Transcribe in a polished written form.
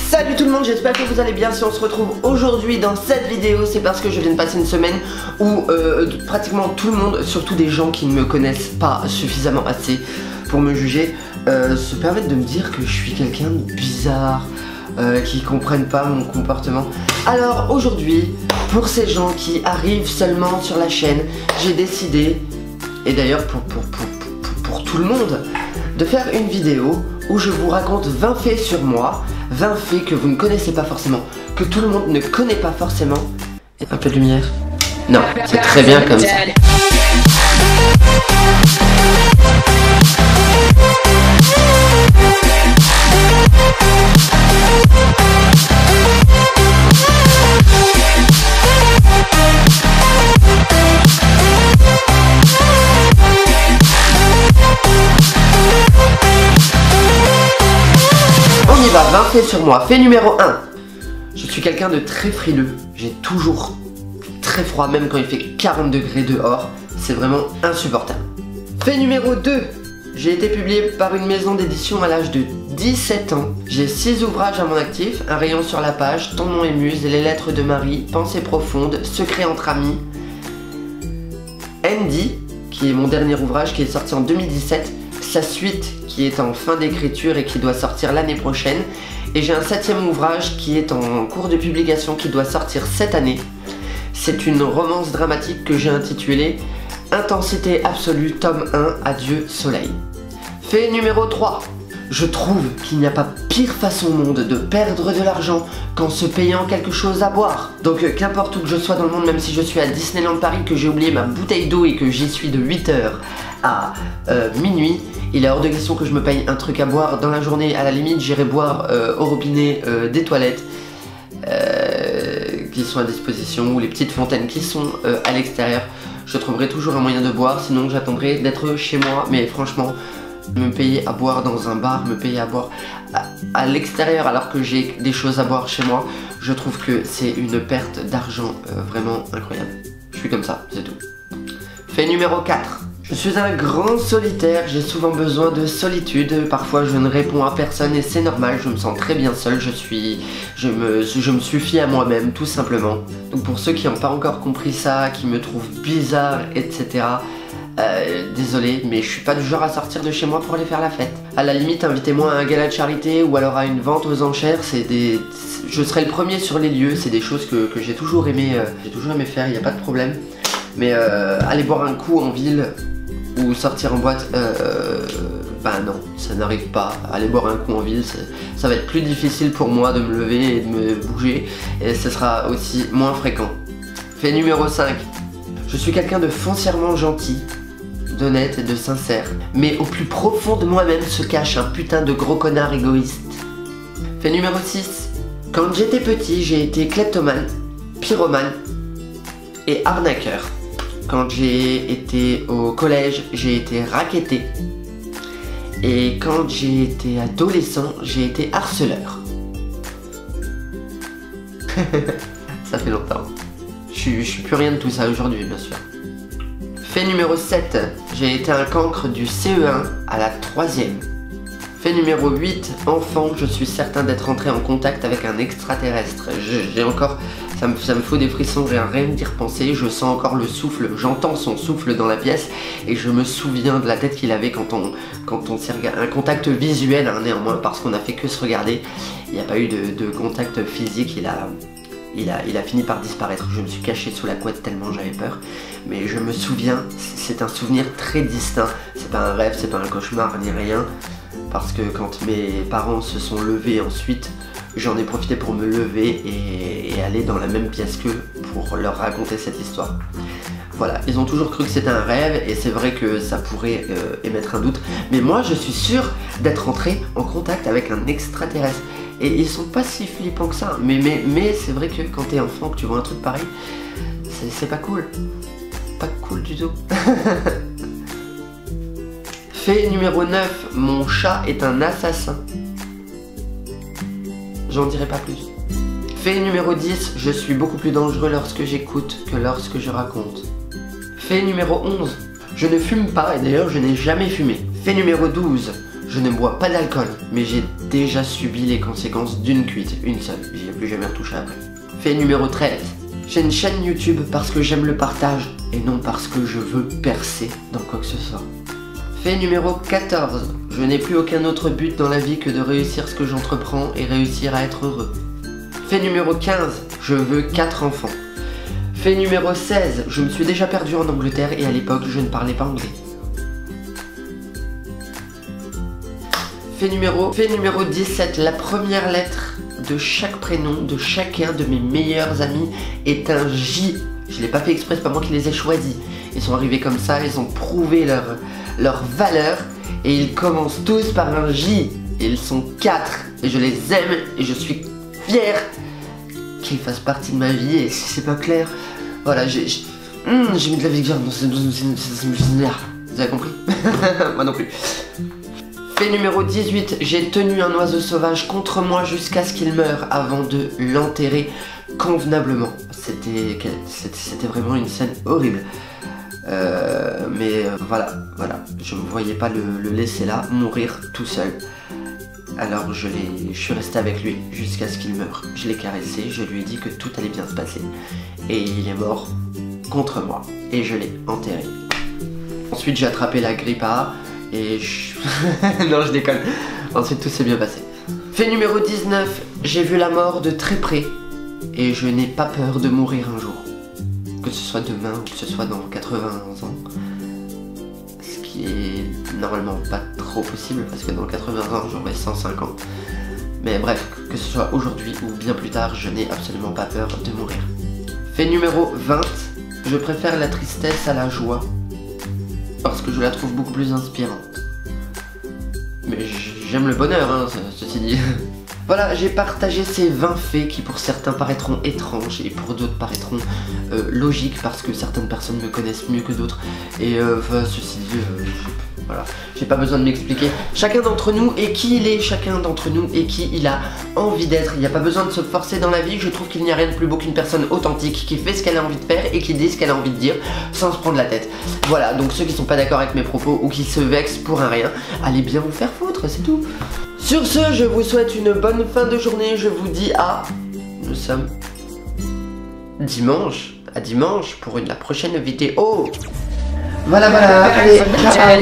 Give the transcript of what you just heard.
Salut tout le monde, j'espère que vous allez bien. Si on se retrouve aujourd'hui dans cette vidéo, c'est parce que je viens de passer une semaine où pratiquement tout le monde, surtout des gens qui ne me connaissent pas suffisamment assez pour me juger, se permettent de me dire que je suis quelqu'un de bizarre, qui comprennent pas mon comportement. Alors aujourd'hui, pour ces gens qui arrivent seulement sur la chaîne, j'ai décidé, et d'ailleurs pour tout le monde, de faire une vidéo où je vous raconte 20 faits sur moi, 20 faits que vous ne connaissez pas forcément, que tout le monde ne connaît pas forcément. Et un peu de lumière? Non, c'est très bien comme ça. On y va, 20 faits sur moi. Fait numéro 1. Je suis quelqu'un de très frileux. J'ai toujours très froid, même quand il fait 40 degrés dehors. C'est vraiment insupportable. Fait numéro 2. J'ai été publié par une maison d'édition à l'âge de 17 ans. J'ai 6 ouvrages à mon actif. Un rayon sur la page, Ton nom et muse, Les lettres de Marie, Pensées profondes, Secret entre amis. Andy, qui est mon dernier ouvrage, qui est sorti en 2017. Sa suite qui est en fin d'écriture et qui doit sortir l'année prochaine. Et j'ai un 7e ouvrage qui est en cours de publication qui doit sortir cette année. C'est une romance dramatique que j'ai intitulée Intensité absolue, tome 1, Adieu soleil. Fait numéro 3. Je trouve qu'il n'y a pas pire façon au monde de perdre de l'argent qu'en se payant quelque chose à boire. Donc qu'importe où que je sois dans le monde, même si je suis à Disneyland Paris, que j'ai oublié ma bouteille d'eau et que j'y suis de 8h à minuit, il est hors de question que je me paye un truc à boire dans la journée. À la limite, j'irai boire au robinet des toilettes qui sont à disposition, ou les petites fontaines qui sont à l'extérieur. Je trouverai toujours un moyen de boire, sinon j'attendrai d'être chez moi. Mais franchement, me payer à boire dans un bar, me payer à boire à l'extérieur alors que j'ai des choses à boire chez moi, je trouve que c'est une perte d'argent vraiment incroyable. Je suis comme ça, c'est tout. Fait numéro 4. Je suis un grand solitaire, j'ai souvent besoin de solitude, parfois je ne réponds à personne et c'est normal, je me sens très bien seul, je me suffis à moi-même tout simplement. Donc pour ceux qui n'ont pas encore compris ça, qui me trouvent bizarre, etc., désolé, mais je suis pas du genre à sortir de chez moi pour aller faire la fête. À la limite, invitez-moi à un gala de charité ou alors à une vente aux enchères, je serai le premier sur les lieux, c'est des choses que j'ai toujours aimé faire, il n'y a pas de problème. Mais aller boire un coup en ville ou sortir en boîte, bah non, ça n'arrive pas. Aller boire un coup en ville, ça va être plus difficile pour moi de me lever et de me bouger, et ce sera aussi moins fréquent. Fait numéro 5. Je suis quelqu'un de foncièrement gentil, d'honnête et de sincère, mais au plus profond de moi-même se cache un putain de gros connard égoïste. Fait numéro 6. Quand j'étais petit, j'ai été kleptomane, pyromane et arnaqueur. Quand j'ai été au collège, j'ai été racketté. Et quand j'ai été adolescent, j'ai été harceleur. Ça fait longtemps. Je suis plus rien de tout ça aujourd'hui, bien sûr. Fait numéro 7. J'ai été un cancre du CE1 à la 3e. Fait numéro 8. Enfant, je suis certain d'être entré en contact avec un extraterrestre. J'ai encore... Ça me faut des frissons, rien d'y repenser. Je sens encore le souffle, j'entends son souffle dans la pièce. Et je me souviens de la tête qu'il avait quand on s'est regardé. Un contact visuel, hein, néanmoins, parce qu'on a fait que se regarder. Il n'y a pas eu de contact physique, il a fini par disparaître. Je me suis caché sous la couette tellement j'avais peur. Mais je me souviens, c'est un souvenir très distinct. C'est pas un rêve, c'est pas un cauchemar ni rien. Parce que quand mes parents se sont levés ensuite, j'en ai profité pour me lever et aller dans la même pièce qu'eux pour leur raconter cette histoire. Voilà, ils ont toujours cru que c'était un rêve et c'est vrai que ça pourrait émettre un doute. Mais moi je suis sûr d'être entré en contact avec un extraterrestre. Et ils sont pas si flippants que ça. Mais c'est vrai que quand t'es enfant, que tu vois un truc pareil, c'est pas cool. Pas cool du tout. Fait numéro 9. Mon chat est un assassin. J'en dirai pas plus. Fait numéro 10. Je suis beaucoup plus dangereux lorsque j'écoute que lorsque je raconte. Fait numéro 11. Je ne fume pas et d'ailleurs je n'ai jamais fumé. Fait numéro 12. Je ne bois pas d'alcool, mais j'ai déjà subi les conséquences d'une cuite, une seule. J'y ai plus jamais retouché après. Fait numéro 13. J'ai une chaîne YouTube parce que j'aime le partage et non parce que je veux percer dans quoi que ce soit. Fait numéro 14. Je n'ai plus aucun autre but dans la vie que de réussir ce que j'entreprends et réussir à être heureux. Fait numéro 15. Je veux 4 enfants. Fait numéro 16. Je me suis déjà perdu en Angleterre et à l'époque je ne parlais pas anglais. Fait numéro 17, la première lettre de chaque prénom de chacun de mes meilleurs amis est un J. Je l'ai pas fait exprès, c'est pas moi qui les ai choisis. Ils sont arrivés comme ça, ils ont prouvé leur valeur et ils commencent tous par un J. Et ils sont 4 et je les aime et je suis fier qu'ils fassent partie de ma vie et si c'est pas clair, voilà, j'ai mis de la vigueur dans vous avez compris? Moi non plus. Fait numéro 18, j'ai tenu un oiseau sauvage contre moi jusqu'à ce qu'il meure avant de l'enterrer convenablement. C'était vraiment une scène horrible. Mais voilà, je ne voyais pas le laisser là, mourir tout seul. Alors je suis resté avec lui jusqu'à ce qu'il meure. Je l'ai caressé, je lui ai dit que tout allait bien se passer. Et il est mort contre moi. Et je l'ai enterré. Ensuite j'ai attrapé la grippe A. Et non, je déconne. Ensuite, tout s'est bien passé. Fait numéro 19, j'ai vu la mort de très près. Et je n'ai pas peur de mourir un jour. Que ce soit demain ou que ce soit dans 80 ans. Ce qui est normalement pas trop possible parce que dans 80 ans, j'aurai 105 ans. Mais bref, que ce soit aujourd'hui ou bien plus tard, je n'ai absolument pas peur de mourir. Fait numéro 20, je préfère la tristesse à la joie. Parce que je la trouve beaucoup plus inspirante. Mais j'aime le bonheur, hein, ceci dit. Voilà, j'ai partagé ces 20 faits qui pour certains paraîtront étranges et pour d'autres paraîtront logiques parce que certaines personnes me connaissent mieux que d'autres. Et ceci dit, voilà, j'ai pas besoin de m'expliquer. Chacun d'entre nous est qui il est, chacun d'entre nous est qui il a envie d'être. Il n'y a pas besoin de se forcer dans la vie. Je trouve qu'il n'y a rien de plus beau qu'une personne authentique qui fait ce qu'elle a envie de faire et qui dit ce qu'elle a envie de dire sans se prendre la tête. Voilà, donc ceux qui sont pas d'accord avec mes propos ou qui se vexent pour un rien, allez bien vous faire foutre, c'est tout. Sur ce, je vous souhaite une bonne fin de journée. Je vous dis nous sommes dimanche. À dimanche pour la prochaine vidéo. Voilà, allez, ciao.